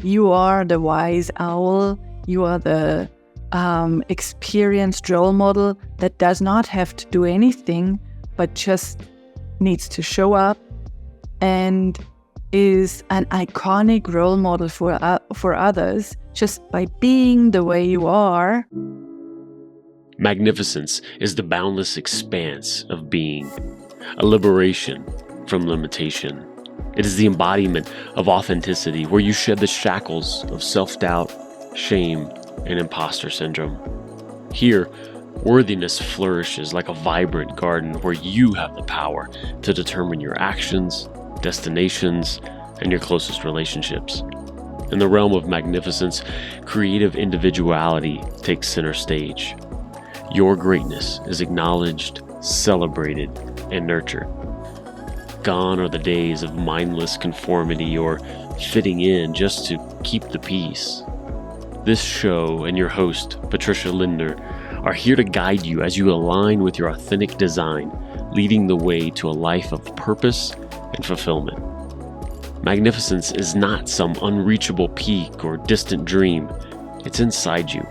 You are the wise owl. You are the experienced role model that does not have to do anything, but just needs to show up and is an iconic role model for others just by being the way you are. Magnificence is the boundless expanse of being, a liberation from limitation. It is the embodiment of authenticity, where you shed the shackles of self-doubt, shame, and imposter syndrome. Here, worthiness flourishes like a vibrant garden where you have the power to determine your actions, destinations, and your closest relationships. In the realm of magnificence, creative individuality takes center stage. Your greatness is acknowledged, celebrated, and nurtured. Gone are the days of mindless conformity or fitting in just to keep the peace. This show and your host, Patricia Lindner, are here to guide you as you align with your authentic design, leading the way to a life of purpose and fulfillment. Magnificence is not some unreachable peak or distant dream. It's inside you,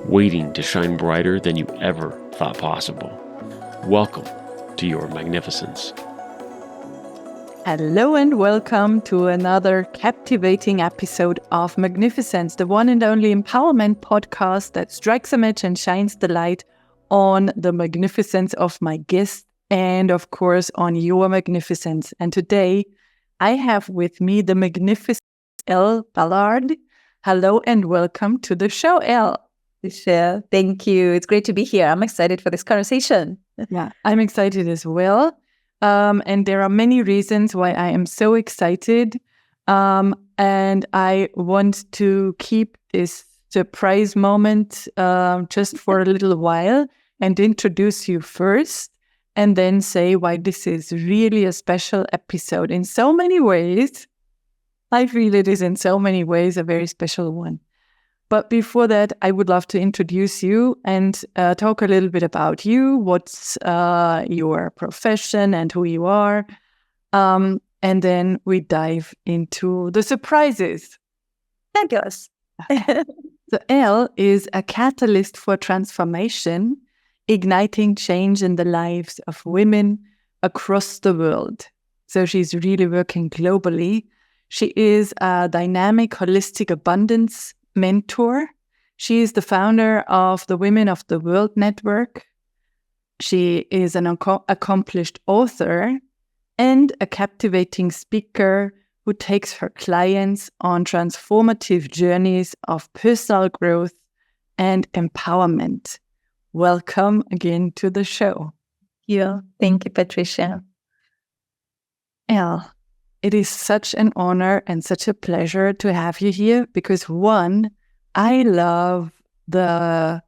waiting to shine brighter than you ever thought possible. Welcome to your magnificence. Hello and welcome to another captivating episode of Magnificence, the one and only empowerment podcast that strikes a match and shines the light on the magnificence of my guest and, of course, on your magnificence. And today, I have with me the magnificent Elle Ballard. Hello and welcome to the show, Elle. Michelle, thank you. It's great to be here. I'm excited for this conversation. Yeah, I'm excited as well. And there are many reasons why I am so excited. And I want to keep this surprise moment just for a little while and introduce you first, and then say why this is really a special episode in so many ways. I feel it is in so many ways a very special one. But before that, I would love to introduce you and talk a little bit about you, what's your profession and who you are. And then we dive into the surprises. Fabulous. So Elle is a catalyst for transformation, igniting change in the lives of women across the world. So she's really working globally. She is a dynamic, holistic abundance mentor. She is the founder of the Women of the World Network. She is an accomplished author and a captivating speaker who takes her clients on transformative journeys of personal growth and empowerment. Welcome again to the show. Thank you, Patricia. Elle, it is such an honor and such a pleasure to have you here because, one, I love the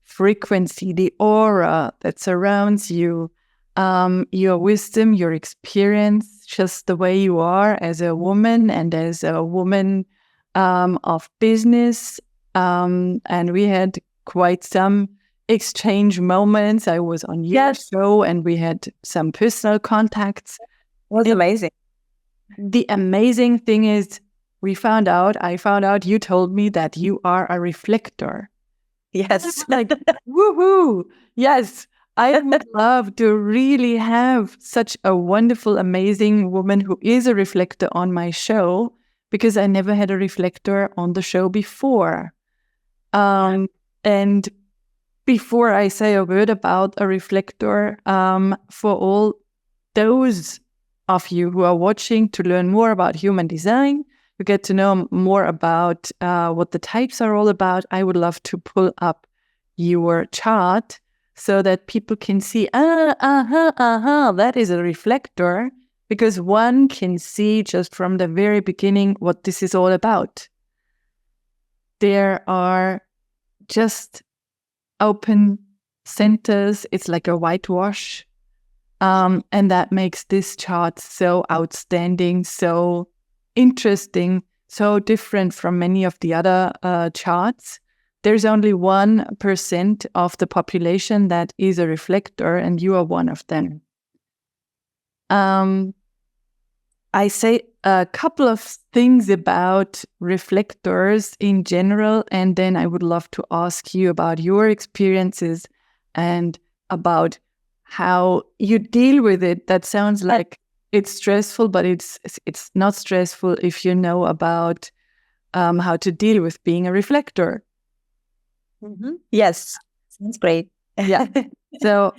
frequency, the aura that surrounds you, your wisdom, your experience, just the way you are as a woman and as a woman of business. And we had quite some exchange moments. I was on your show and we had some personal contacts. It was amazing. The amazing thing is I found out you told me that you are a reflector. Yes. Like, woohoo! Yes, I would love to really have such a wonderful, amazing woman who is a reflector on my show because I never had a reflector on the show before. And before I say a word about a reflector, for all those of you who are watching to learn more about human design, to get to know more about what the types are all about, I would love to pull up your chart so that people can see, that is a reflector, because one can see just from the very beginning what this is all about. There are just open centers. It's like a whitewash. And that makes this chart so outstanding, so interesting, so different from many of the other charts. There's only 1% of the population that is a reflector, and you are one of them. I say a couple of things about reflectors in general, and then I would love to ask you about your experiences and about how you deal with it. That sounds like it's stressful, but it's not stressful if you know about how to deal with being a reflector. Yes, sounds great. Yeah. So,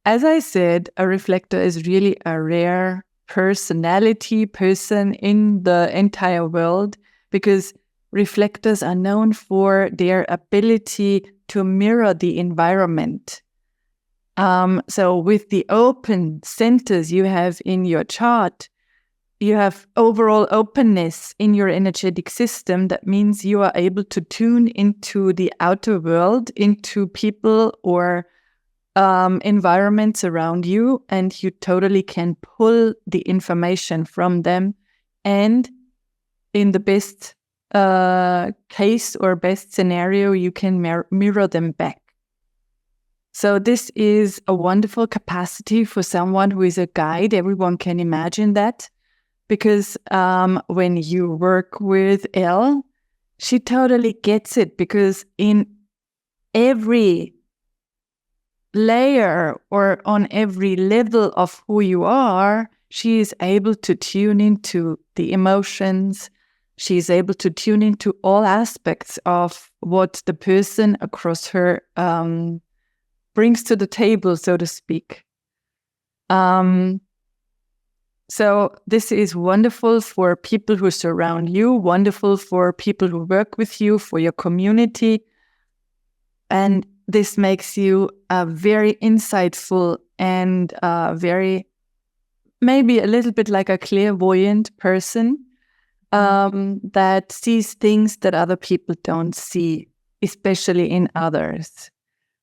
as I said, a reflector is really a rare personality person in the entire world, because reflectors are known for their ability to mirror the environment. So with the open centers you have in your chart, you have overall openness in your energetic system. That means you are able to tune into the outer world, into people or environments around you, and you totally can pull the information from them, and in the best case or best scenario, you can mirror them back. So this is a wonderful capacity for someone who is a guide. Everyone can imagine that, because when you work with Elle, she totally gets it, because in every layer or on every level of who you are, she is able to tune into the emotions. She is able to tune into all aspects of what the person across her brings to the table, so to speak. So this is wonderful for people who surround you, wonderful for people who work with you, for your community. And this makes you a very insightful and very, maybe a little bit like a clairvoyant person that sees things that other people don't see, especially in others.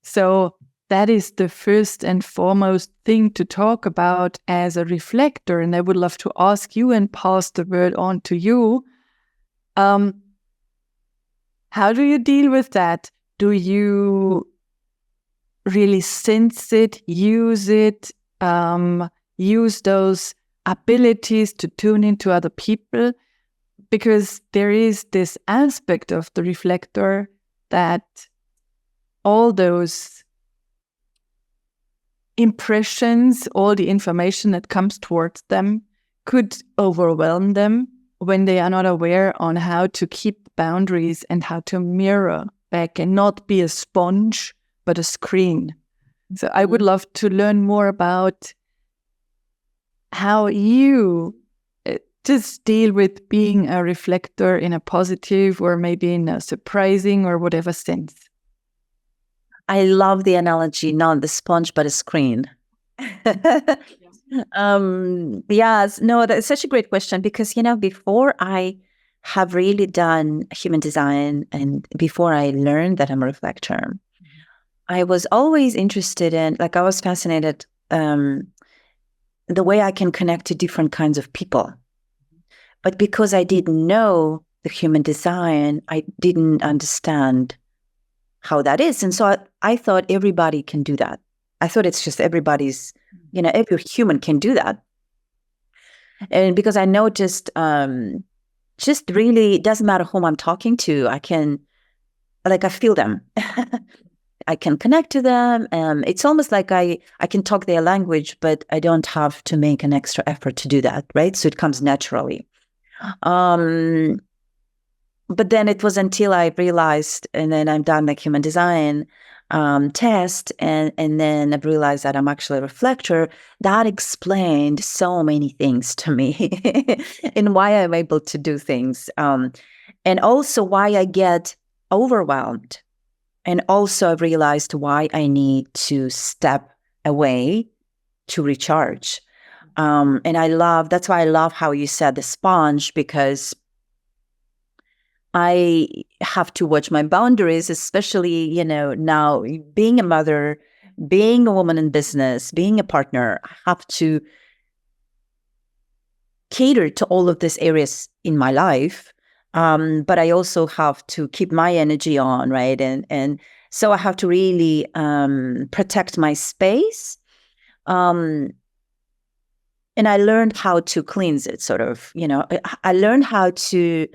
So that is the first and foremost thing to talk about as a reflector. And I would love to ask you and pass the word on to you. How do you deal with that? Do you really sense it, use those abilities to tune into other people? Because there is this aspect of the reflector that all those impressions, all the information that comes towards them could overwhelm them when they are not aware on how to keep boundaries and how to mirror back and not be a sponge, but a screen. So I would love to learn more about how you just deal with being a reflector in a positive or maybe in a surprising or whatever sense. I love the analogy, not the sponge, but a screen. Yes, no, that's such a great question, because, before I have really done human design and before I learned that I'm a reflector, I was always interested in, I was fascinated the way I can connect to different kinds of people. But because I didn't know the human design, I didn't understand how that is. And so I thought everybody can do that. I thought it's just everybody's, every human can do that. And because I noticed, just really, it doesn't matter whom I'm talking to, I feel them. I can connect to them. It's almost like I can talk their language, but I don't have to make an extra effort to do that, right? So it comes naturally. But then it was until I realized, and then I'm done the human design test, and then I realized that I'm actually a reflector. That explained so many things to me and why I'm able to do things, and also why I get overwhelmed. And also I realized why I need to step away to recharge. And that's why I love how you said the sponge, because I have to watch my boundaries, especially, now being a mother, being a woman in business, being a partner. I have to cater to all of these areas in my life. But I also have to keep my energy on, right? And so I have to really protect my space. And I learned how to cleanse it, sort of, I learned how to,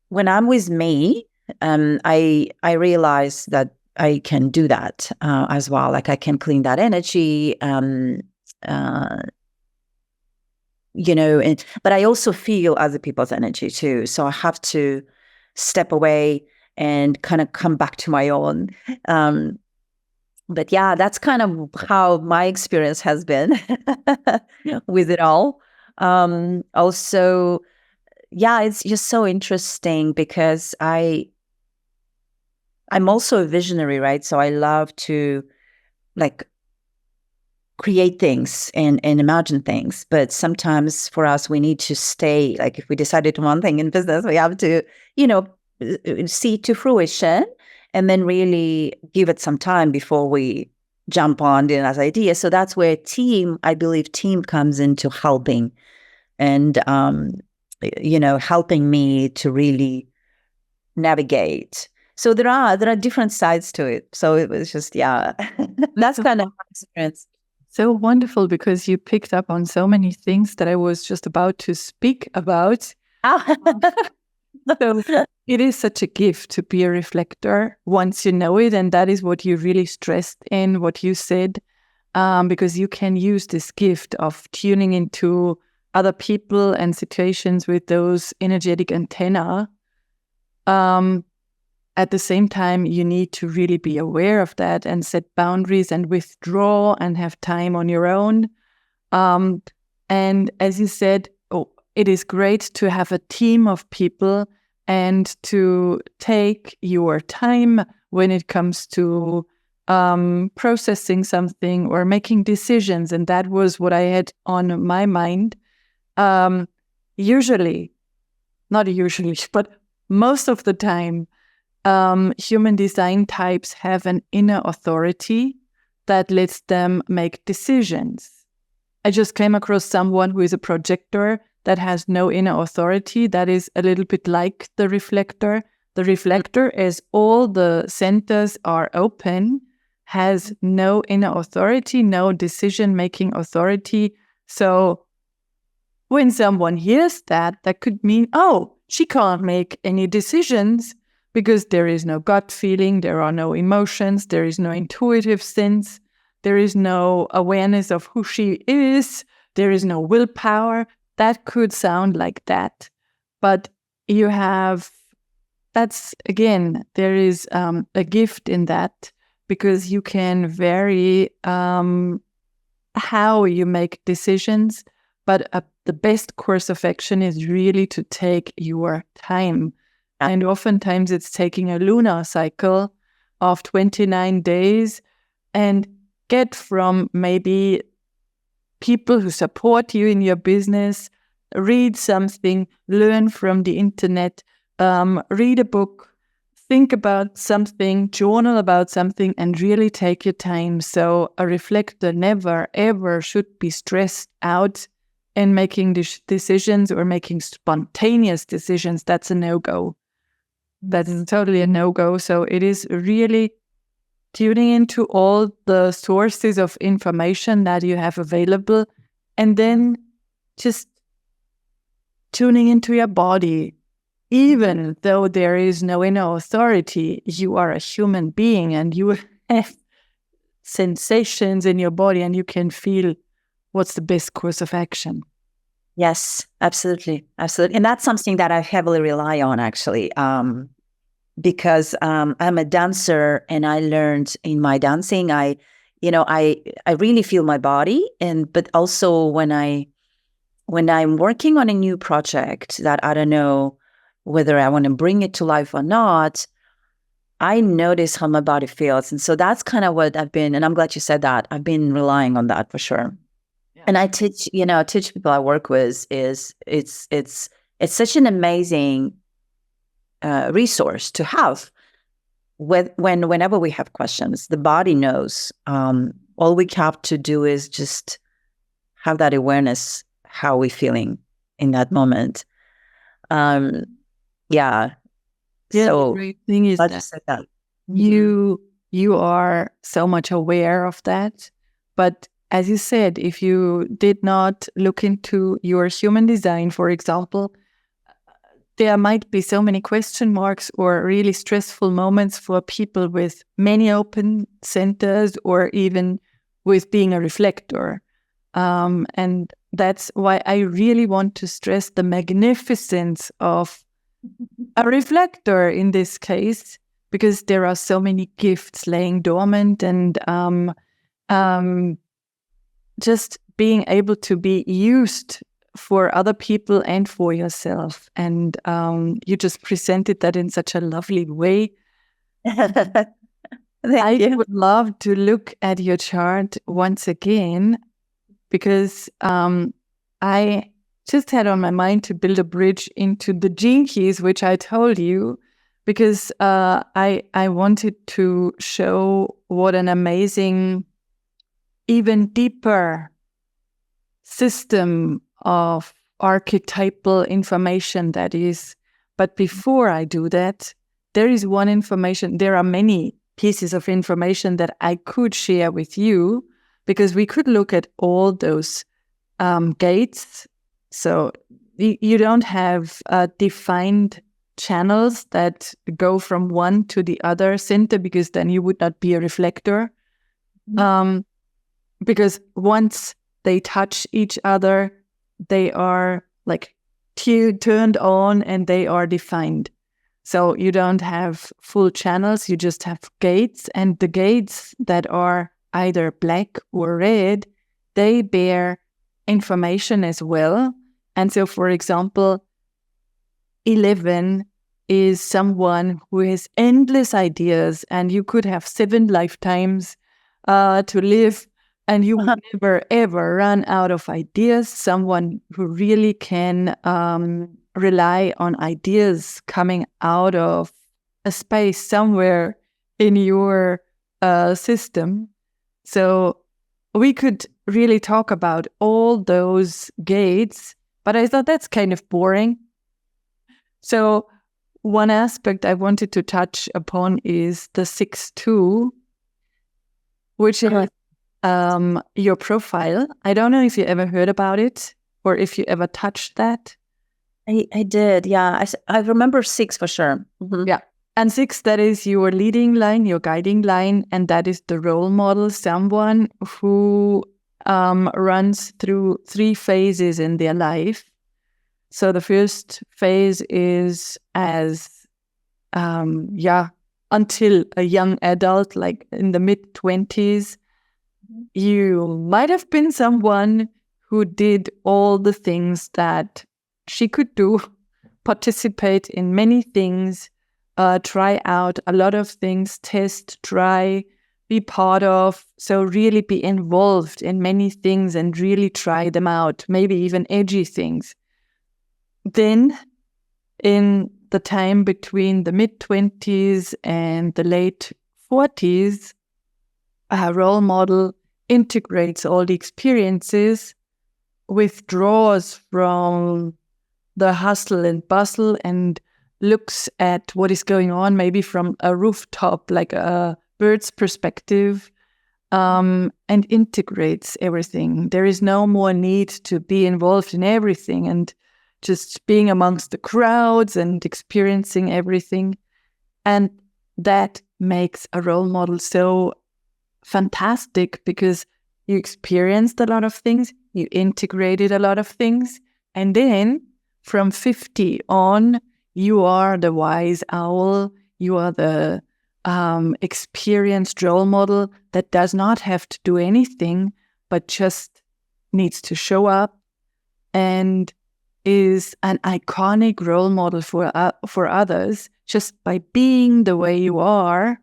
when I'm with me, I realize that I can do that as well. Like I can clean that energy, but I also feel other people's energy too. So I have to step away and kind of come back to my own. But yeah, that's kind of how my experience has been with it all. Also, yeah, it's just so interesting because I'm also a visionary, right? So I love to like create things and imagine things. But sometimes for us, we need to stay, like if we decided one thing in business, we have to, see it to fruition and then really give it some time before we jump on the next idea. So that's where I believe team comes into helping and, helping me to really navigate. So there are different sides to it. So it was just, yeah, that's kind of my experience. So wonderful, because you picked up on so many things that I was just about to speak about. So it is such a gift to be a reflector once you know it. And that is what you really stressed in what you said, because you can use this gift of tuning into other people and situations with those energetic antenna. At the same time, you need to really be aware of that and set boundaries and withdraw and have time on your own. And as you said, it is great to have a team of people and to take your time when it comes to processing something or making decisions. And that was what I had on my mind. Usually, not usually, but most of the time, human design types have an inner authority that lets them make decisions. I just came across someone who is a projector that has no inner authority. That is a little bit like the reflector. The reflector, as all the centers are open, has no inner authority, no decision-making authority. So when someone hears that, that could mean, oh, she can't make any decisions, because there is no gut feeling, there are no emotions, there is no intuitive sense, there is no awareness of who she is, there is no willpower. That could sound like that. But that's, again, there is a gift in that, because you can vary how you make decisions. But the best course of action is really to take your time. And oftentimes it's taking a lunar cycle of 29 days and get from maybe people who support you in your business, read something, learn from the internet, read a book, think about something, journal about something, and really take your time. So a reflector never, ever should be stressed out in making decisions or making spontaneous decisions. That's a no-go. That is totally a no-go. So it is really tuning into all the sources of information that you have available, and then just tuning into your body. Even though there is no inner authority, you are a human being and you have sensations in your body, and you can feel what's the best course of action. Yes, absolutely. Absolutely. And that's something that I heavily rely on, actually, because I'm a dancer, and I learned in my dancing, I really feel my body. But also when I'm working on a new project that I don't know whether I want to bring it to life or not, I notice how my body feels. And so that's kind of what I've been, and I'm glad you said that. I've been relying on that for sure. Yeah. And I teach people I work with, it's such an amazing resource to have whenever we have questions. The body knows. All we have to do is just have that awareness, how we're feeling in that moment. Yeah. So the great thing is that you are so much aware of that, but as you said, if you did not look into your human design, for example, there might be so many question marks or really stressful moments for people with many open centers or even with being a reflector. And that's why I really want to stress the magnificence of a reflector in this case, because there are so many gifts laying dormant, and just being able to be used for other people and for yourself. And you just presented that in such a lovely way. Thank you. would love to look at your chart once again, because I just had on my mind to build a bridge into the gene keys, which I told you, because I wanted to show what an amazing, even deeper system of archetypal information that is. But before I do that, there is one information. There are many pieces of information that I could share with you, because we could look at all those gates. So you don't have defined channels that go from one to the other center, because then you would not be a reflector. Because once they touch each other, they are like turned on and they are defined. So you don't have full channels, you just have gates. And the gates that are either black or red, they bear information as well. And so, for example, 11 is someone who has endless ideas, and you could have 7 lifetimes to live, and you will never, ever run out of ideas. Someone who really can rely on ideas coming out of a space somewhere in your system. So we could really talk about all those gates, but I thought that's kind of boring. So one aspect I wanted to touch upon is the 6-2, which is your profile. I don't know if you ever heard about it or if you ever touched that. I did, yeah. I remember 6 for sure. Mm-hmm. Yeah. And 6, that is your leading line, your guiding line, and that is the role model, someone who runs through 3 phases in their life. So the first phase is as, until a young adult, like in the mid-20s, you might have been someone who did all the things that she could do, participate in many things, try out a lot of things, test, try, be part of. So really be involved in many things and really try them out, maybe even edgy things. Then in the time between the mid-20s and the late 40s, a role model integrates all the experiences, withdraws from the hustle and bustle, and looks at what is going on, maybe from a rooftop, like a bird's perspective, and integrates everything. There is no more need to be involved in everything and just being amongst the crowds and experiencing everything. And that makes a role model so fantastic, because you experienced a lot of things, you integrated a lot of things, and then from 50 on, you are the wise owl, you are the experienced role model that does not have to do anything, but just needs to show up and is an iconic role model for others just by being the way you are.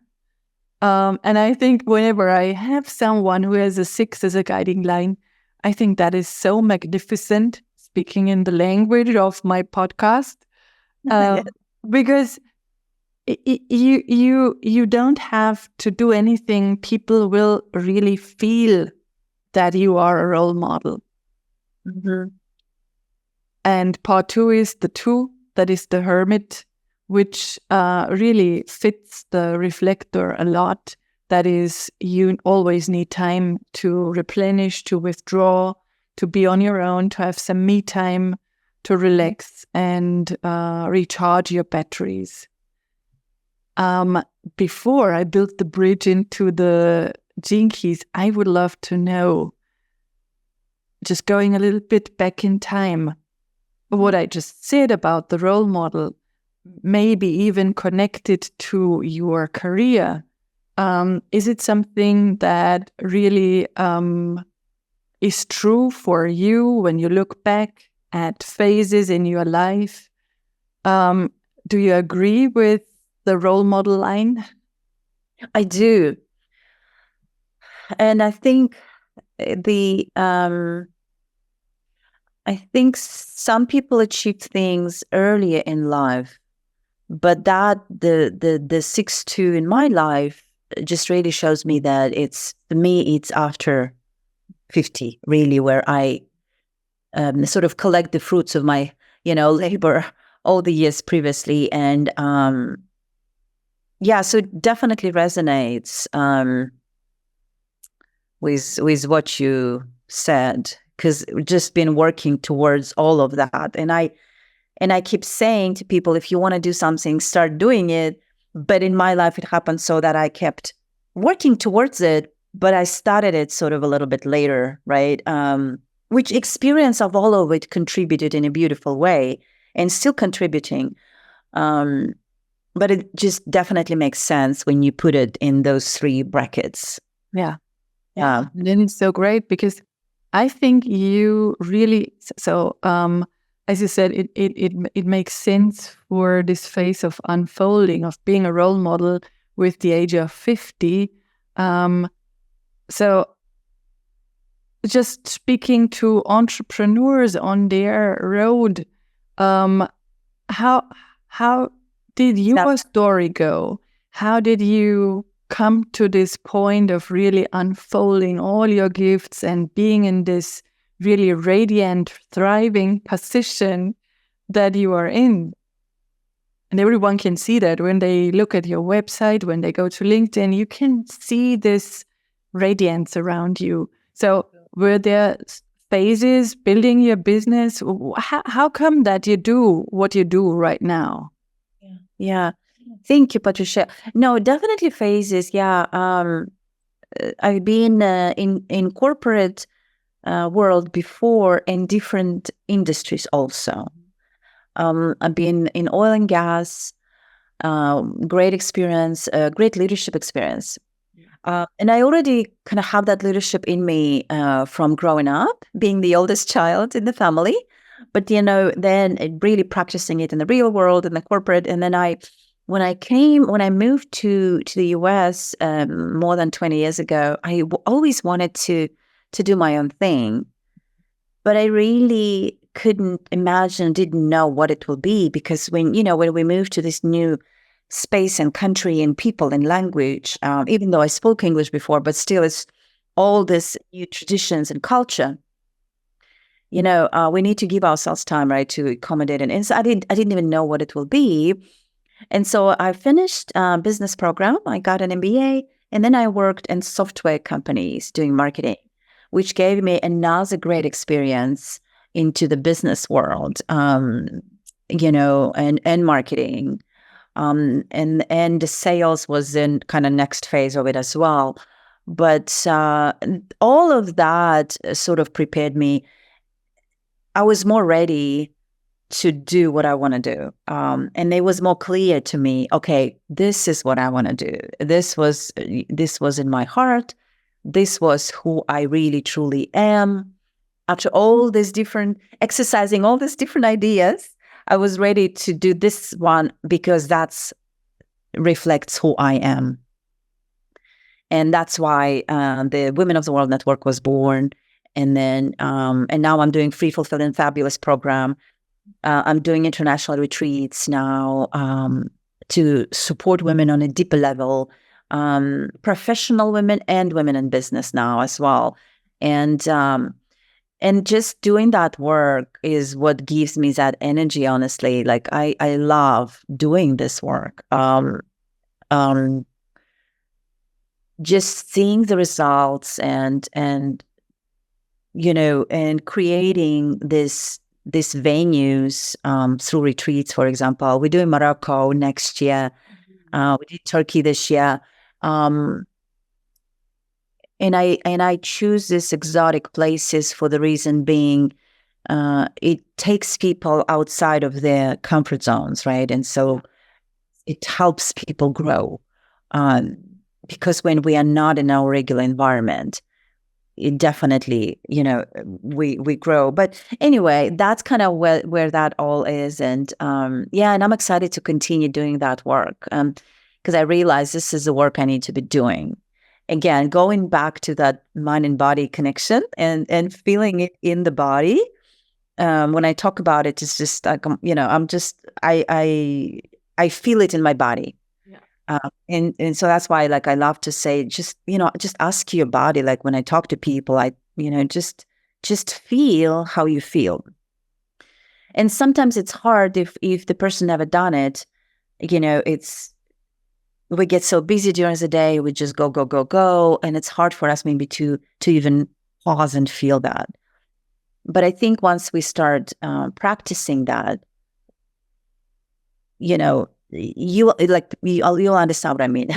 And I think whenever I have someone who has a 6 as a guiding line, I think that is so magnificent, speaking in the language of my podcast, because you don't have to do anything. People will really feel that you are a role model. Mm-hmm. And part 2 is the 2, that is the hermit, which really fits the reflector a lot, That is, you always need time to replenish, to withdraw, to be on your own, to have some me time, to relax and recharge your batteries. Before I build the bridge into the Gene Keys, I would love to know, just going a little bit back in time, what I just said about the role model, maybe even connected to your career. Is it something that really is true for you when you look back at phases in your life? Do you agree with the role model line? I do. And I think I think some people achieve things earlier in life, but that the 6-2 in my life just really shows me that for me, it's after 50, really, where I sort of collect the fruits of my, labor all the years previously. And so it definitely resonates with what you said, because we've just been working towards all of that. And I keep saying to people, if you want to do something, start doing it. But in my life, it happened so that I kept working towards it, but I started it sort of a little bit later, right? Which experience of all of it contributed in a beautiful way and still contributing. But it just definitely makes sense when you put it in those 3 brackets. Yeah. And then it's so great because I think you really, as you said, it makes sense for this phase of unfolding, of being a role model with the age of 50. So just speaking to entrepreneurs on their road, how did your story go? How did you come to this point of really unfolding all your gifts and being in this really radiant, thriving position that you are in? And everyone can see that when they look at your website, when they go to LinkedIn, you can see this radiance around you. So were there phases building your business? How come that you do what you do right now? Yeah. Thank you, Patricia. No, definitely phases. Yeah. I've been in corporate world before, in different industries also. I've been in oil and gas, great experience, great leadership experience. And I already kind of have that leadership in me from growing up, being the oldest child in the family. But, then really practicing it in the real world, in the corporate. And then when I moved to the US more than 20 years ago, I always wanted to do my own thing. But I really couldn't imagine, didn't know what it will be, because when we moved to this new space and country and people and language, even though I spoke English before, but still it's all this new traditions and culture. We need to give ourselves time, right, to accommodate it. And so I didn't even know what it will be. And so I finished a business program. I got an MBA, and then I worked in software companies doing marketing, which gave me another great experience into the business world, and marketing. And the sales was in kind of next phase of it as well. But all of that sort of prepared me. I was more ready to do what I want to do. And it was more clear to me, okay, this is what I want to do. This was in my heart. This was who I really, truly am. After all this exercising all these different ideas, I was ready to do this one because that reflects who I am. And that's why the Women of the World Network was born. And then, and now I'm doing Free, Fulfilled, and Fabulous program. I'm doing international retreats now to support women on a deeper level, professional women and women in business now as well. And just doing that work is what gives me that energy, honestly. Like I love doing this work. just seeing the results and creating these venues through retreats, for example. We do in Morocco next year. We did Turkey this year. And I choose these exotic places for the reason being, it takes people outside of their comfort zones, right? And so it helps people grow. Because when we are not in our regular environment, it definitely, we grow. But anyway, that's kind of where that all is. And and I'm excited to continue doing that work because I realize this is the work I need to be doing. Again, going back to that mind and body connection and feeling it in the body. When I talk about it, it's just like, I feel it in my body. And so that's why, like, I love to say, just ask your body. Like when I talk to people, just feel how you feel. And sometimes it's hard if the person never done it. We get so busy during the day, we just go, go, go, go, and it's hard for us maybe to even pause and feel that. But I think once we start practicing that, you'll understand what I mean.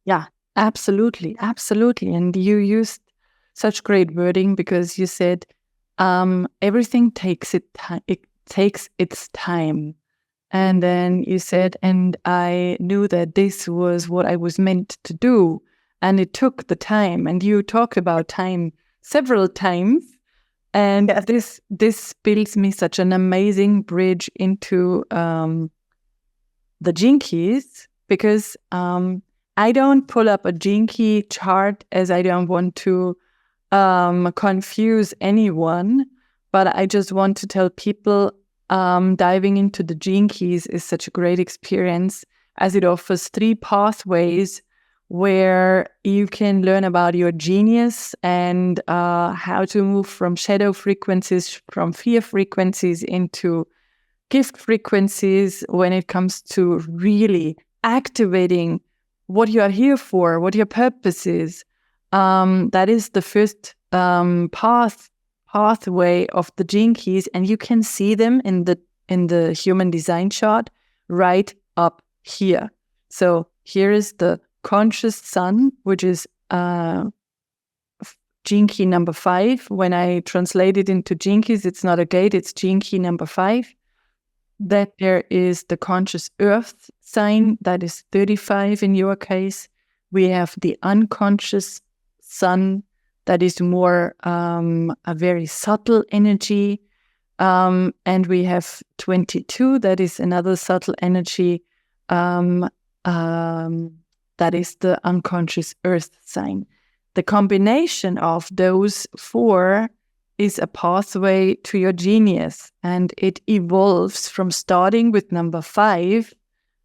Yeah, absolutely. And you used such great wording because you said everything takes its time. And then you said, and I knew that this was what I was meant to do. And it took the time. And you talked about time several times. And this builds me such an amazing bridge into the Gene Keys, because I don't pull up a Gene Key chart, as I don't want to confuse anyone, but I just want to tell people diving into the Gene Keys is such a great experience, as it offers 3 pathways where you can learn about your genius and how to move from shadow frequencies, from fear frequencies into gift frequencies when it comes to really activating what you are here for, what your purpose is. That is the first pathway of the Gene Keys, and you can see them in the human design chart right up here. So here is the conscious sun, which is Gene Key number 5. When I translate it into Gene Keys, it's not a gate, it's Gene Key number 5. Then there is the conscious earth sign, that is 35 in your case. We have the unconscious sun, that is more a very subtle energy. And we have 22, that is another subtle energy. That is the unconscious earth sign. The combination of those 4 is a pathway to your genius, and it evolves from starting with number 5.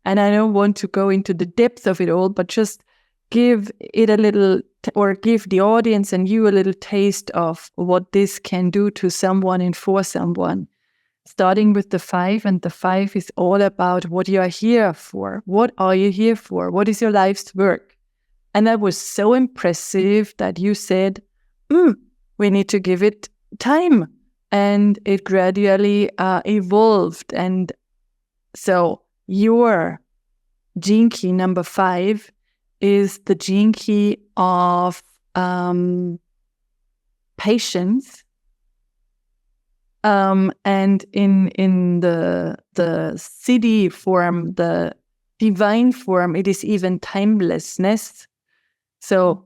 And I don't want to go into the depth of it all, but just give it a little, or give the audience and you a little taste of what this can do to someone and for someone. Starting with the 5, and the 5 is all about what you are here for. What are you here for? What is your life's work? And that was so impressive that you said, we need to give it time. And it gradually evolved. And so your Gene Key number 5 is the Gene Key of patience. And in the CD form, the divine form, it is even timelessness. So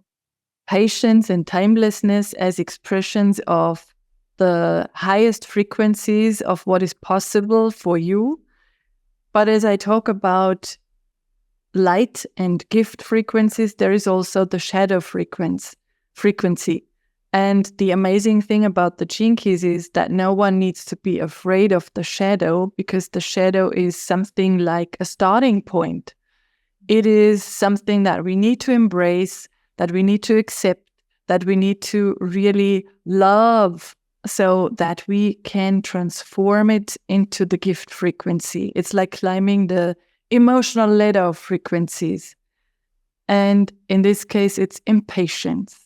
patience and timelessness as expressions of the highest frequencies of what is possible for you. But as I talk about light and gift frequencies, there is also the shadow frequency. And the amazing thing about the Gene Keys is that no one needs to be afraid of the shadow, because the shadow is something like a starting point. It is something that we need to embrace, that we need to accept, that we need to really love, so that we can transform it into the gift frequency. It's like climbing the emotional ladder of frequencies. And in this case, it's impatience.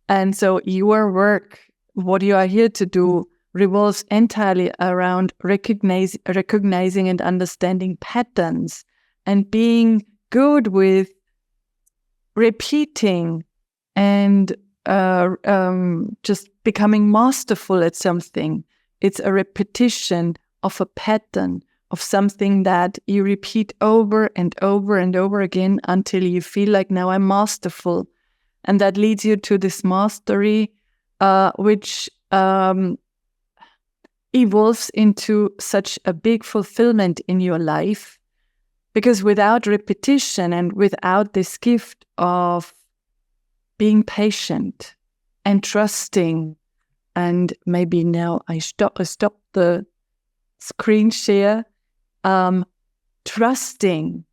And so your work, what you are here to do, revolves entirely around recognizing and understanding patterns and being good with repeating and just becoming masterful at something. It's a repetition of a pattern of something that you repeat over and over and over again until you feel like, now I'm masterful. And that leads you to this mastery, which evolves into such a big fulfillment in your life. Because without repetition and without this gift of being patient and trusting, and maybe now I stop the screen share, trusting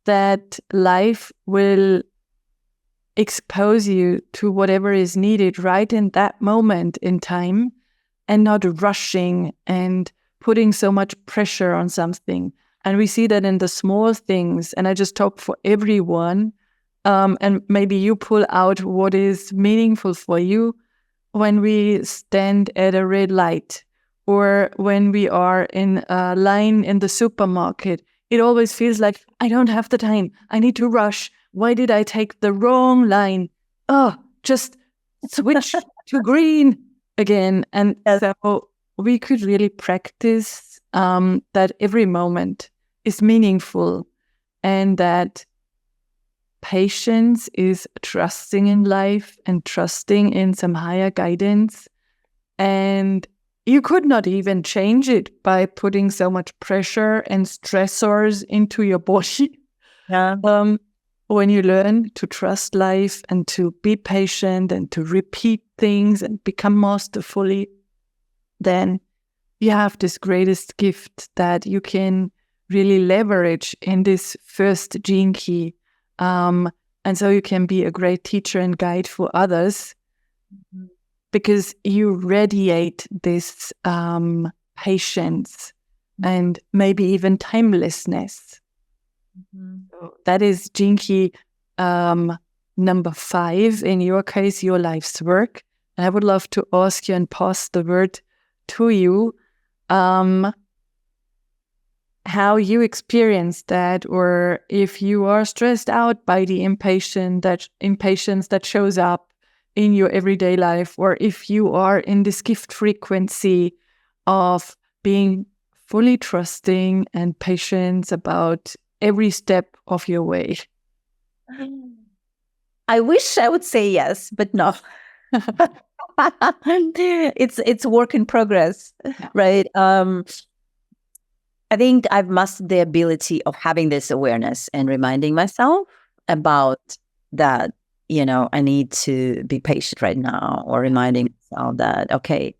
that life will expose you to whatever is needed right in that moment in time, and not rushing and putting so much pressure on something. And we see that in the small things. And I just talk for everyone. And maybe you pull out what is meaningful for you when we stand at a red light, or when we are in a line in the supermarket. It always feels like, I don't have the time. I need to rush. Why did I take the wrong line? Oh, just switch to green again. And so we could really practice that every moment is meaningful, and that patience is trusting in life and trusting in some higher guidance. And you could not even change it by putting so much pressure and stressors into your body. Yeah. When you learn to trust life and to be patient and to repeat things and become masterfully, then you have this greatest gift that you can really leverage in this first gene key. And so you can be a great teacher and guide for others, because you radiate this patience and maybe even timelessness. So that is gene key number 5, in your case, your life's work. And I would love to ask you and pass the word to you, how you experience that, or if you are stressed out by the impatience that shows up in your everyday life, or if you are in this gift frequency of being fully trusting and patient about every step of your way. I wish I would say yes, but no. It's work in progress, right? I think I've mastered the ability of having this awareness and reminding myself about that, I need to be patient right now, or reminding myself that, okay,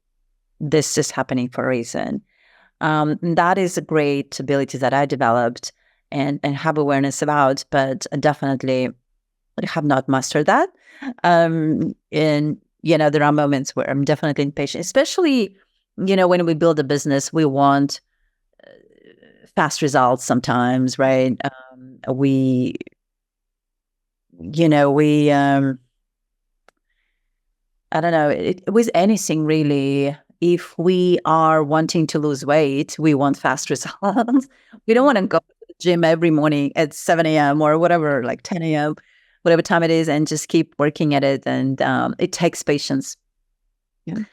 this is happening for a reason. That is a great ability that I developed and have awareness about, but definitely have not mastered that. And, there are moments where I'm definitely impatient, especially, when we build a business, we want fast results sometimes, right? I don't know, with anything really, if we are wanting to lose weight, we want fast results. We don't want to go to the gym every morning at 7 a.m. or whatever, like 10 a.m., whatever time it is, and just keep working at it. And it takes patience. Yeah.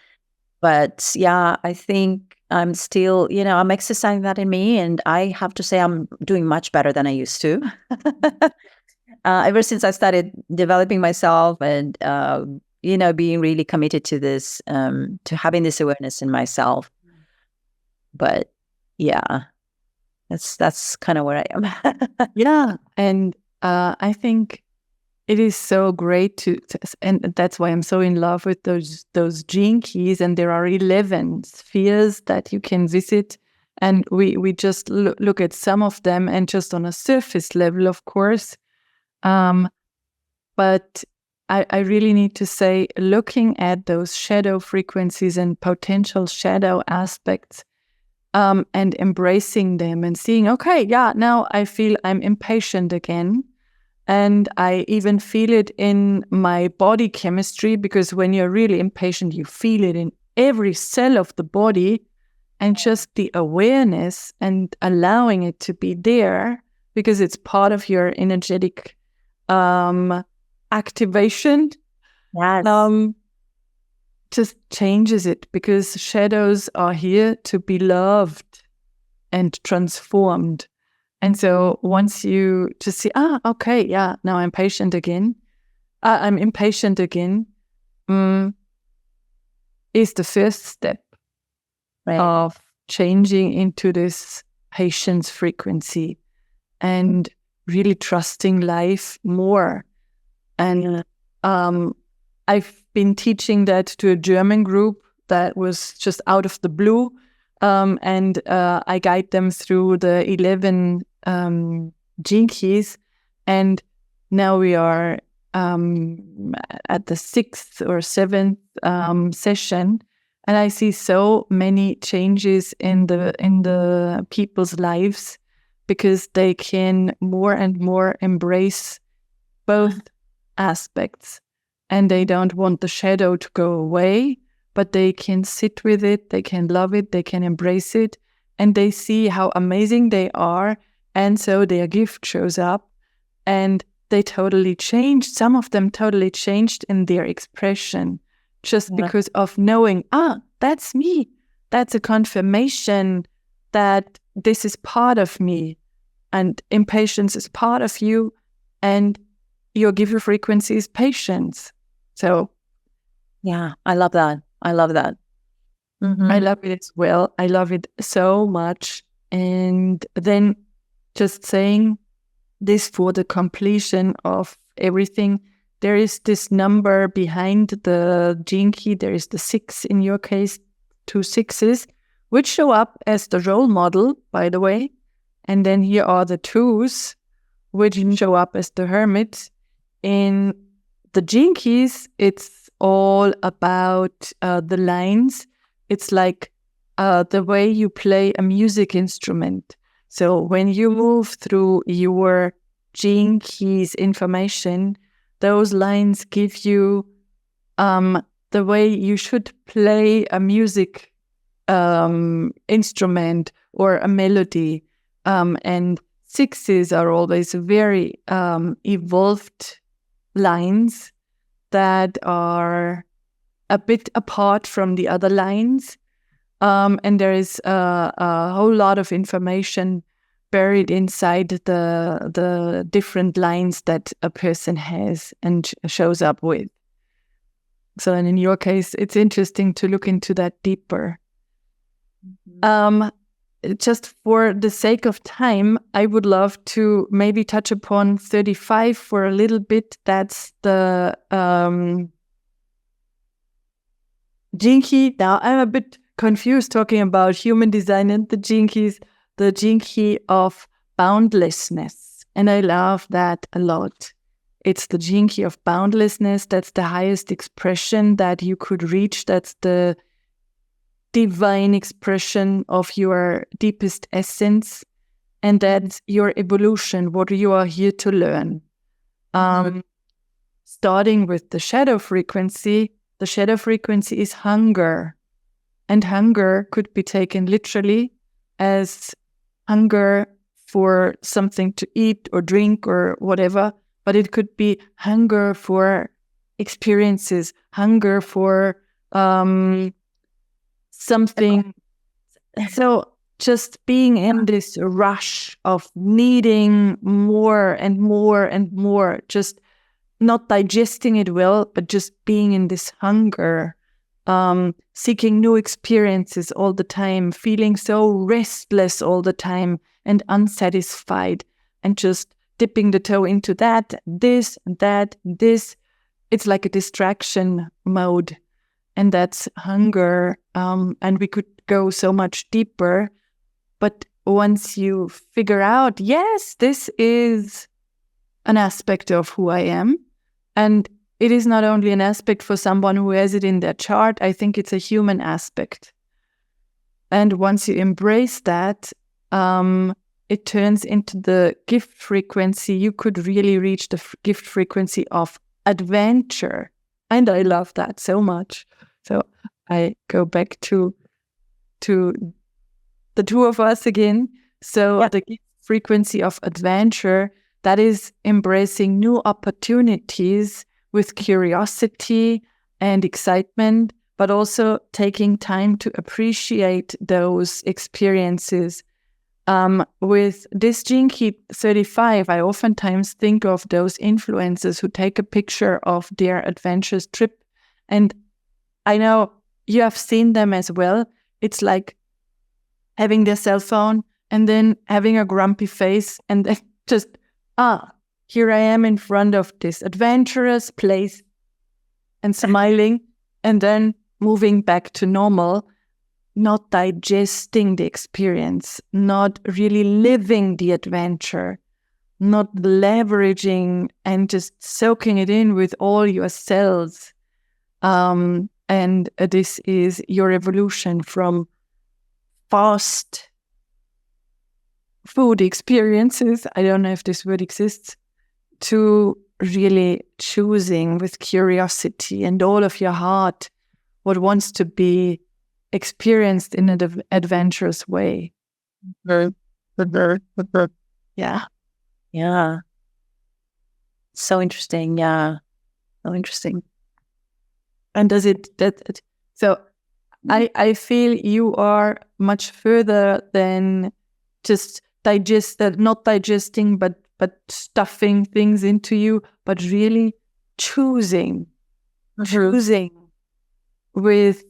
But yeah, I think I'm still, I'm exercising that in me. And I have to say I'm doing much better than I used to. Ever since I started developing myself and, being really committed to this, to having this awareness in myself. But yeah, that's kind of where I am. Yeah. And I think it is so great to, and that's why I'm so in love with those gene keys. And there are 11 spheres that you can visit. And we just look at some of them, and just on a surface level, of course. But I really need to say, looking at those shadow frequencies and potential shadow aspects, and embracing them and seeing, okay, yeah, now I feel I'm impatient again. And I even feel it in my body chemistry, because when you're really impatient, you feel it in every cell of the body. And just the awareness and allowing it to be there, because it's part of your energetic activation, Yes. just changes it, because shadows are here to be loved and transformed. And so once you just see, okay, yeah, now I'm patient again, I'm impatient again, is the first step of changing into this patience frequency and really trusting life more. And I've been teaching that to a German group that was just out of the blue. And I guide them through the 11 gene keys. And now we are at the 6th or 7th session. And I see so many changes in the people's lives, because they can more and more embrace both aspects, and they don't want the shadow to go away, but they can sit with it, they can love it, they can embrace it, and they see how amazing they are, and so their gift shows up, and they totally changed. Some of them totally changed in their expression, just because of knowing, that's me. That's a confirmation that this is part of me, and impatience is part of you, and your giver frequency is patience. So yeah, I love that. I love that. I love it as well. I love it so much. And then just saying this for the completion of everything, there is this number behind the gene key. There is the 6 in your case, 2 6s, which show up as the role model, by the way. And then here are the 2s, which show up as the hermit. In the gene keys, it's all about the lines. It's like the way you play a music instrument. So when you move through your gene keys information, those lines give you the way you should play a music instrument or a melody. And 6s are always very evolved lines that are a bit apart from the other lines. And there is a whole lot of information buried inside the different lines that a person has and shows up with. So, and in your case, it's interesting to look into that deeper. Just for the sake of time, I would love to maybe touch upon 35 for a little bit. That's the gene key. Now, I'm a bit confused talking about human design and the gene keys. The gene key of boundlessness. And I love that a lot. It's the gene key of boundlessness. That's the highest expression that you could reach. That's the divine expression of your deepest essence, and that's your evolution, what you are here to learn. Starting with the shadow frequency is hunger, and hunger could be taken literally as hunger for something to eat or drink or whatever, but it could be hunger for experiences, hunger for something. So just being in this rush of needing more and more and more, just not digesting it well, but just being in this hunger, seeking new experiences all the time, feeling so restless all the time and unsatisfied, and just dipping the toe into that, this, that, this. It's like a distraction mode. And that's hunger. And we could go so much deeper. But once you figure out, yes, this is an aspect of who I am. And it is not only an aspect for someone who has it in their chart. I think it's a human aspect. And once you embrace that, it turns into the gift frequency. You could really reach the gift frequency of adventure. And I love that so much. So I go back to the two of us again. So the gift frequency of adventure, that is embracing new opportunities with curiosity and excitement, but also taking time to appreciate those experiences. With this Gene Key 35, I oftentimes think of those influencers who take a picture of their adventurous trip. And I know you have seen them as well. It's like having their cell phone and then having a grumpy face and then just, here I am in front of this adventurous place and smiling and then moving back to normal, not digesting the experience, not really living the adventure, not leveraging and just soaking it in with all your cells. And this is your evolution from fast food experiences, I don't know if this word exists, to really choosing with curiosity and all of your heart what wants to be experienced in an adventurous way. Yeah. Yeah. So interesting. Yeah. So interesting. And does it, so I feel you are much further than just not digesting, but stuffing things into you, but really choosing with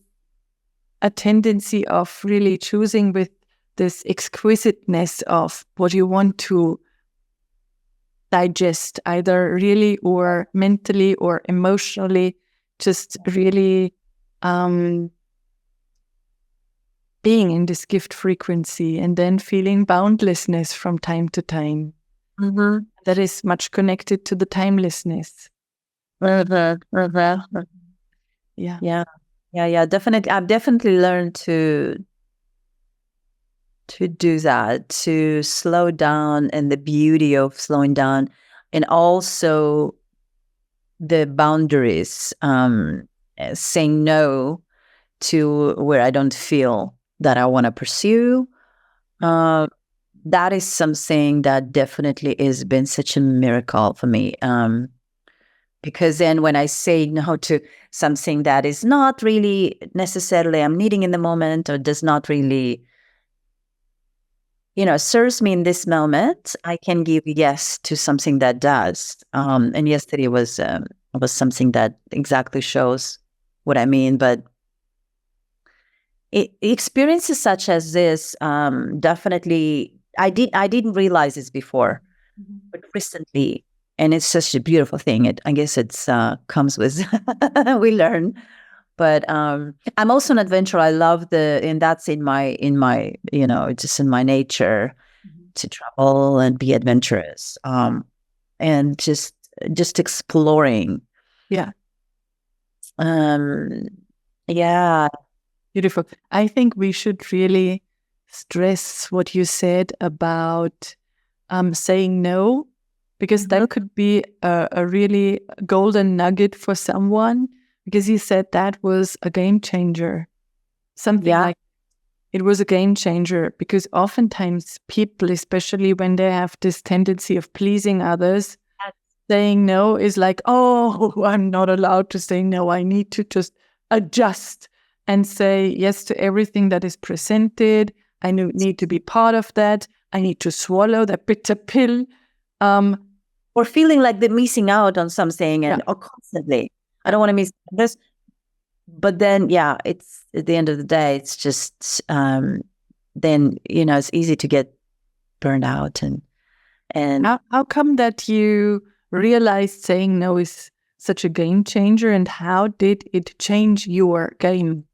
a tendency of really choosing with this exquisiteness of what you want to digest, either really or mentally or emotionally, just really being in this gift frequency and then feeling boundlessness from time to time. Mm-hmm. That is much connected to the timelessness. Yeah. Definitely. I've definitely learned to do that, to slow down, and the beauty of slowing down, and also the boundaries, saying no to where I don't feel that I want to pursue. That is something that definitely has been such a miracle for me. Because then when I say no to something that is not really necessarily I'm needing in the moment, or does not really, serves me in this moment, I can give yes to something that does. And yesterday was something that exactly shows what I mean. But experiences such as this, definitely, I didn't realize this before, but recently, and it's such a beautiful thing. I guess it's comes with we learn. But I'm also an adventurer. I love and that's in my just in my nature to travel and be adventurous, and just exploring. Yeah. Yeah. Beautiful. I think we should really stress what you said about saying no, because that could be a really golden nugget for someone, because you said that was a game changer. Something like it was a game changer, because oftentimes people, especially when they have this tendency of pleasing others, saying no is like, oh, I'm not allowed to say no. I need to just adjust and say yes to everything that is presented. I need to be part of that. I need to swallow that bitter pill. Or feeling like they're missing out on something, or constantly, I don't want to miss this. But then, it's at the end of the day, it's just, then, it's easy to get burned out. And how come that you realized saying no is such a game changer, and how did it change your game?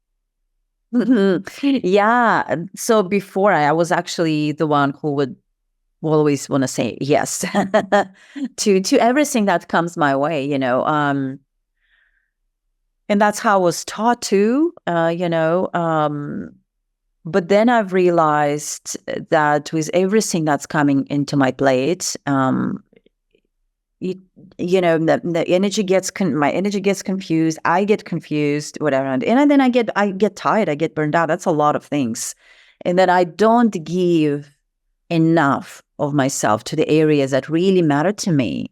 Yeah. So before I was actually the one who would always want to say yes to everything that comes my way, and that's how I was taught to, But then I've realized that with everything that's coming into my plate, the energy gets my energy gets confused. I get confused, whatever, and then I get tired. I get burned out. That's a lot of things, and then I don't give enough of myself to the areas that really matter to me.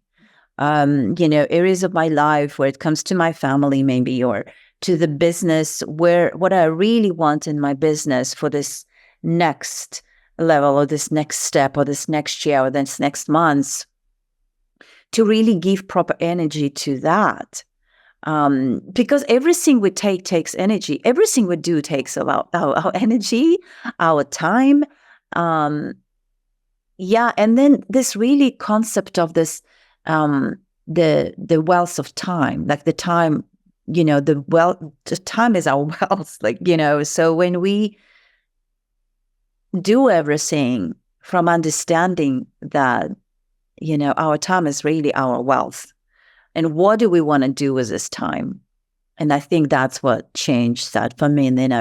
Areas of my life where it comes to my family, maybe, or to the business, where what I really want in my business for this next level or this next step or this next year or this next month, to really give proper energy to that. Because everything we take takes energy. Everything we do takes our energy, our time. And then this really concept of this, the wealth of time, like the time, the time is our wealth, so when we do everything from understanding that, our time is really our wealth. And what do we want to do with this time? And I think that's what changed that for me. And then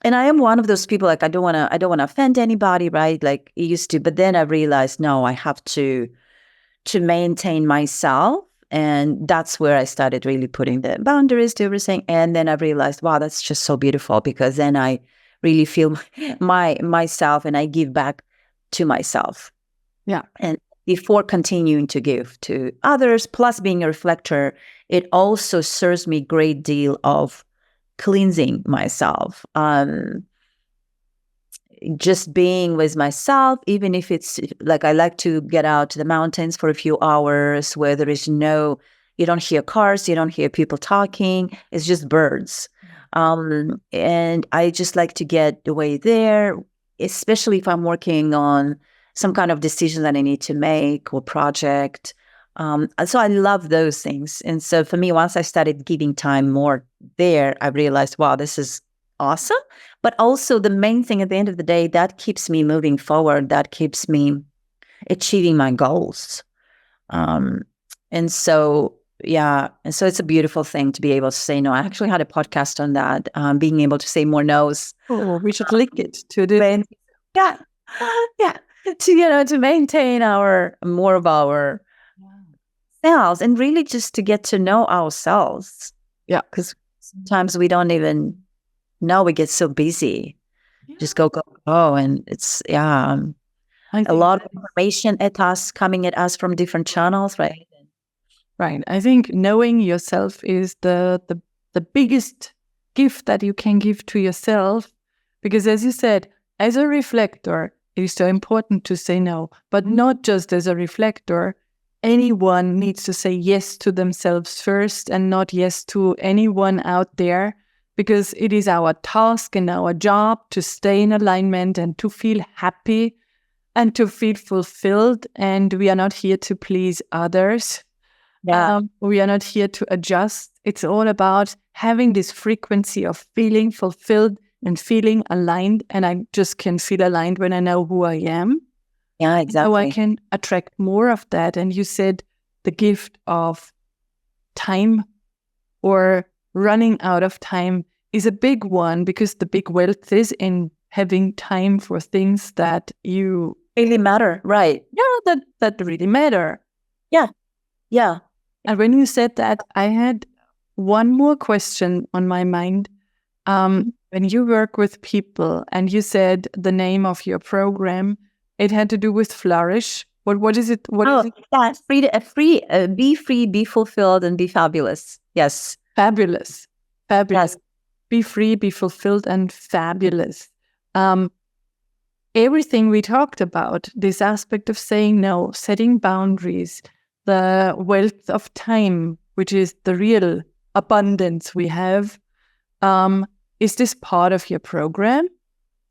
and I am one of those people, like, I don't want to offend anybody, right? Like it used to, but then I realized, no, I have to maintain myself. And that's where I started really putting the boundaries to everything. And then I realized, wow, that's just so beautiful, because then I really feel myself and I give back to myself. Yeah. And before continuing to give to others, plus being a reflector, it also serves me a great deal of cleansing myself. Just being with myself, even if it's like I like to get out to the mountains for a few hours where there is you don't hear cars, you don't hear people talking, it's just birds. And I just like to get away there, especially if I'm working on some kind of decision that I need to make or project. So I love those things. And so for me, once I started giving time more there, I realized, wow, this is awesome. But also the main thing at the end of the day, that keeps me moving forward, that keeps me achieving my goals. And so it's a beautiful thing to be able to say no. I actually had a podcast on that, being able to say more no's. Oh, we should link it to the to maintain more of our selves, and really just to get to know ourselves. Yeah, because sometimes we don't even know, we get so busy. Just go, and it's a lot of information coming at us from different channels, right? Right. I think knowing yourself is the biggest gift that you can give to yourself, because as you said, as a reflector, it is so important to say no, but not just as a reflector. Anyone needs to say yes to themselves first and not yes to anyone out there, because it is our task and our job to stay in alignment and to feel happy and to feel fulfilled. And we are not here to please others. Yeah. We are not here to adjust. It's all about having this frequency of feeling fulfilled and feeling aligned. And I just can feel aligned when I know who I am. Yeah, exactly. So I can attract more of that. And you said the gift of time or running out of time is a big one, because the big wealth is in having time for things that you really matter. Right. Yeah, that really matter. Yeah. Yeah. And when you said that, I had one more question on my mind. When you work with people and you said the name of your program, it had to do with flourish. What is it? What is it? That's be free, be fulfilled, and be fabulous. Yes. Fabulous. Yes. Be free, be fulfilled, and fabulous. Everything we talked about, this aspect of saying no, setting boundaries, the wealth of time, which is the real abundance we have, is this part of your program?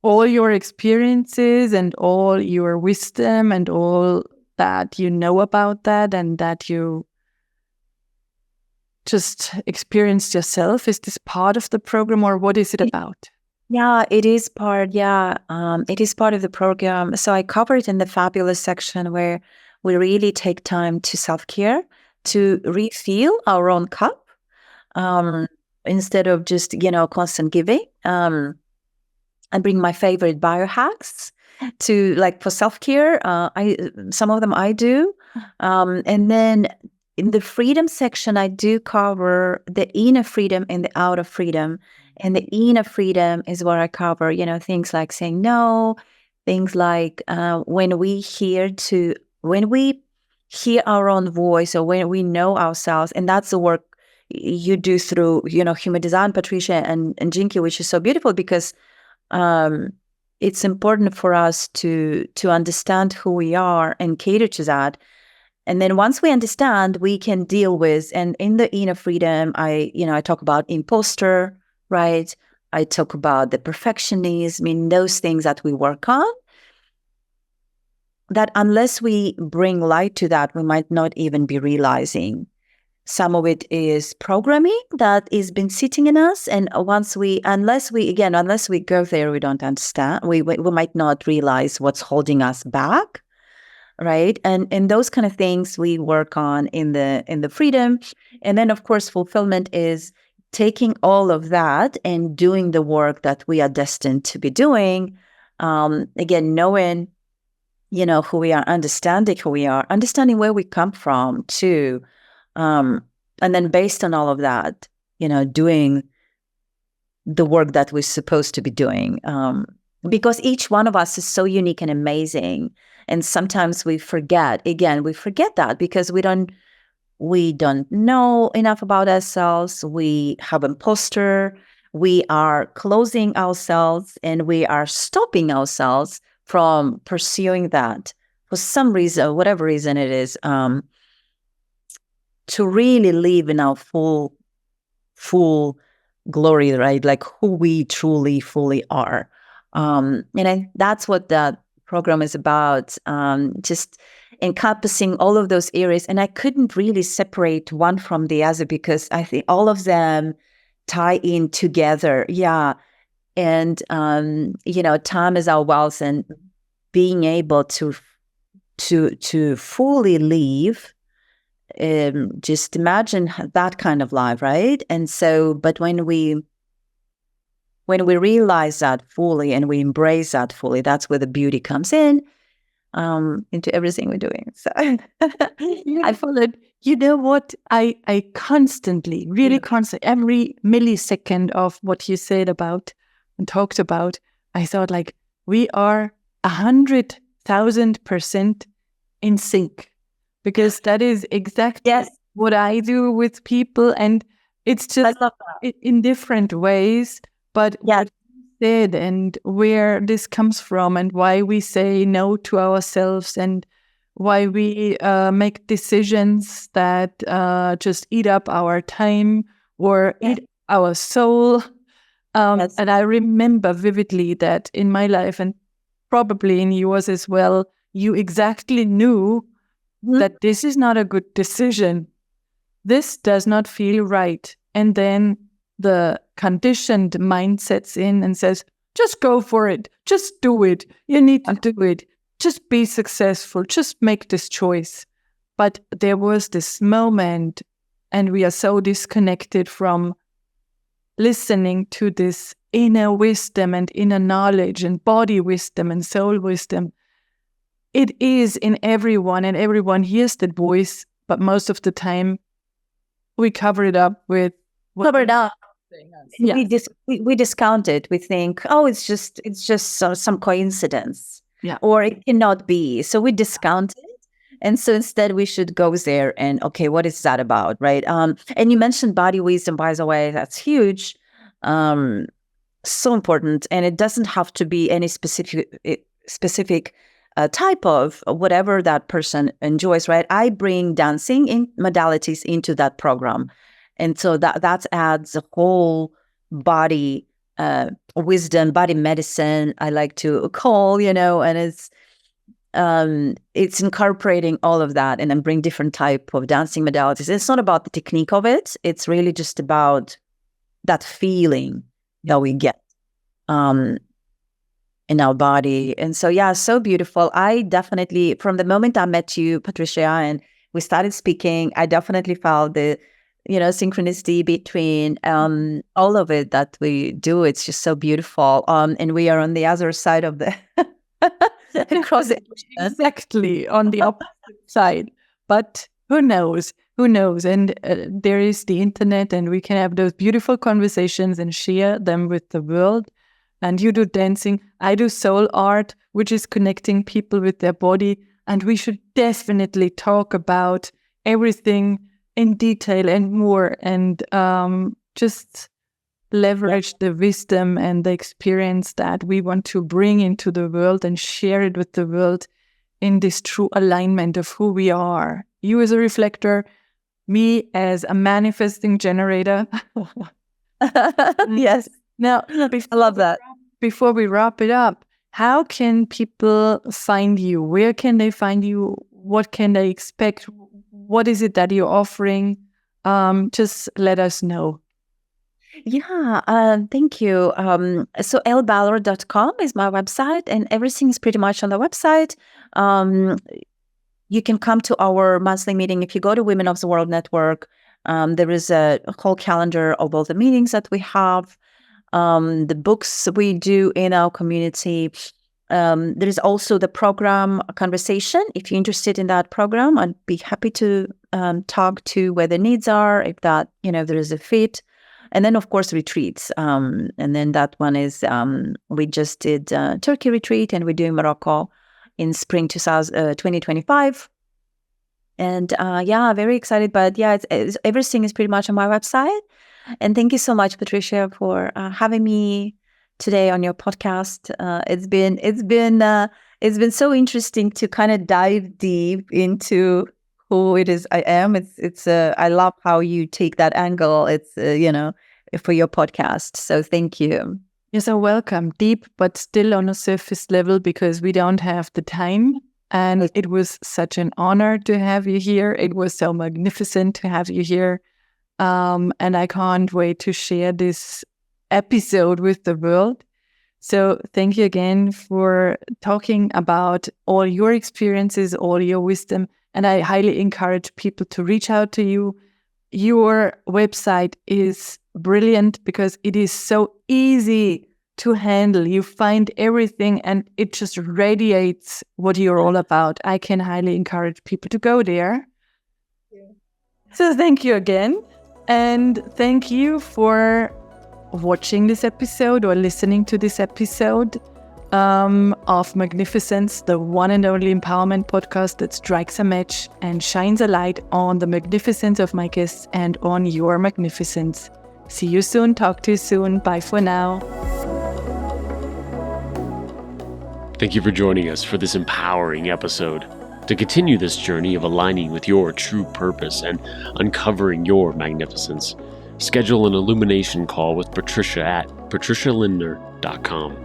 All your experiences and all your wisdom and all that you know about that and that you just experienced yourself, is this part of the program, or what is it about? Yeah, it is part. Yeah, it is part of the program. So I cover it in the fabulous section, where we really take time to self-care, to refill our own cup. instead of just, constant giving. I bring my favorite biohacks to, like, for self-care. Some of them I do. And then in the freedom section, I do cover the inner freedom and the outer freedom. And the inner freedom is where I cover, things like saying no, things like when we hear our own voice, or when we know ourselves. And that's the work you do through, human design, Patricia and Jinky, which is so beautiful, because it's important for us to understand who we are and cater to that. And then once we understand, we can deal with, and in the inner freedom, I talk about imposter, right? I talk about the perfectionism, those things that we work on, that unless we bring light to that, we might not even be realizing. Some of it is programming that has been sitting in us. And unless we go there, we don't understand. We might not realize what's holding us back. Right. And those kind of things we work on in the freedom. And then, of course, fulfillment is taking all of that and doing the work that we are destined to be doing. Again, knowing, who we are, understanding where we come from too. And then based on all of that, doing the work that we're supposed to be doing. Because each one of us is so unique and amazing. And sometimes we forget that because we don't know enough about ourselves. We have imposter. We are closing ourselves, and we are stopping ourselves from pursuing that for some reason, whatever reason it is, to really live in our full glory, right? Like who we truly, fully are. That's what that program is about, just encompassing all of those areas. And I couldn't really separate one from the other because I think all of them tie in together. Yeah. And, time is our wealth, and being able to fully live, just imagine that kind of life, right? And so, but when we realize that fully and we embrace that fully, that's where the beauty comes in, into everything we're doing. So I followed. You know what? I constantly, really constantly, every millisecond of what you said about and talked about, I thought, like, we are 100,000% in sync, because that is exactly what I do with people, and it's just in different ways. But what you said, and where this comes from, and why we say no to ourselves, and why we make decisions that just eat up our time or eat our soul. And I remember vividly that in my life, and probably in yours as well, you exactly knew that this is not a good decision. This does not feel right. And then the conditioned mind sets in and says, just go for it. Just do it. You need to do it. Just be successful. Just make this choice. But there was this moment, and we are so disconnected from listening to this inner wisdom and inner knowledge and body wisdom and soul wisdom. It is in everyone, and everyone hears that voice, but most of the time we cover it up with we discount it. We think, oh, it's just some coincidence, or it cannot be. So we discount it, and so instead we should go there and, okay, what is that about, right? And you mentioned body wisdom, by the way. That's huge, so important, and it doesn't have to be any specific type of whatever that person enjoys, right? I bring dancing in modalities into that program. And so that adds a whole body wisdom, body medicine, I like to call, and it's incorporating all of that, and then bring different type of dancing modalities. It's not about the technique of it. It's really just about that feeling that we get in our body. And so, so beautiful. I definitely, from the moment I met you, Patricia, and we started speaking, I definitely felt synchronicity between all of it that we do. It's just so beautiful. And we are on the other side of the across the exactly on the opposite side. But who knows? Who knows? And there is the internet, and we can have those beautiful conversations and share them with the world. And you do dancing, I do soul art, which is connecting people with their body. And we should definitely talk about everything in detail and more, and just leverage the wisdom and the experience that we want to bring into the world and share it with the world in this true alignment of who we are. You as a reflector, me as a manifesting generator. Yes. Now, I love that. Before we wrap it up, how can people find you? Where can they find you? What can they expect? What is it that you're offering? Just let us know. Yeah, thank you. So elleballard.com is my website, and everything is pretty much on the website. You can come to our monthly meeting. If you go to Women of the World Network, there is a whole calendar of all the meetings that we have, the books we do in our community. There is also the program conversation. If you're interested in that program, I'd be happy to talk to where the needs are, if that, there is a fit. And then, of course, retreats. And then that one is, we just did Turkey retreat, and we're doing Morocco in spring 2025. And very excited. But yeah, everything is pretty much on my website. And thank you so much, Patricia, for having me today on your podcast. It's been so interesting to kind of dive deep into who it is I am. I love how you take that angle. It's for your podcast. So thank you. You're so welcome. Deep, but still on a surface level, because we don't have the time. And it was such an honor to have you here. It was so magnificent to have you here. And I can't wait to share this episode with the world. So thank you again for talking about all your experiences, all your wisdom. And I highly encourage people to reach out to you. Your website is brilliant because it is so easy to handle. You find everything and it just radiates what you're all about. I can highly encourage people to go there. So thank you again. And thank you for watching this episode or listening to this episode of Magnificence, the one and only empowerment podcast that strikes a match and shines a light on the magnificence of my guests and on your magnificence. See you soon. Talk to you soon. Bye for now. Thank you for joining us for this empowering episode. To continue this journey of aligning with your true purpose and uncovering your magnificence, schedule an illumination call with Patricia at patricialindner.com.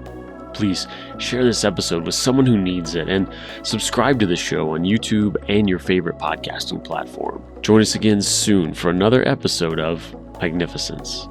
Please share this episode with someone who needs it and subscribe to the show on YouTube and your favorite podcasting platform. Join us again soon for another episode of Magnificence.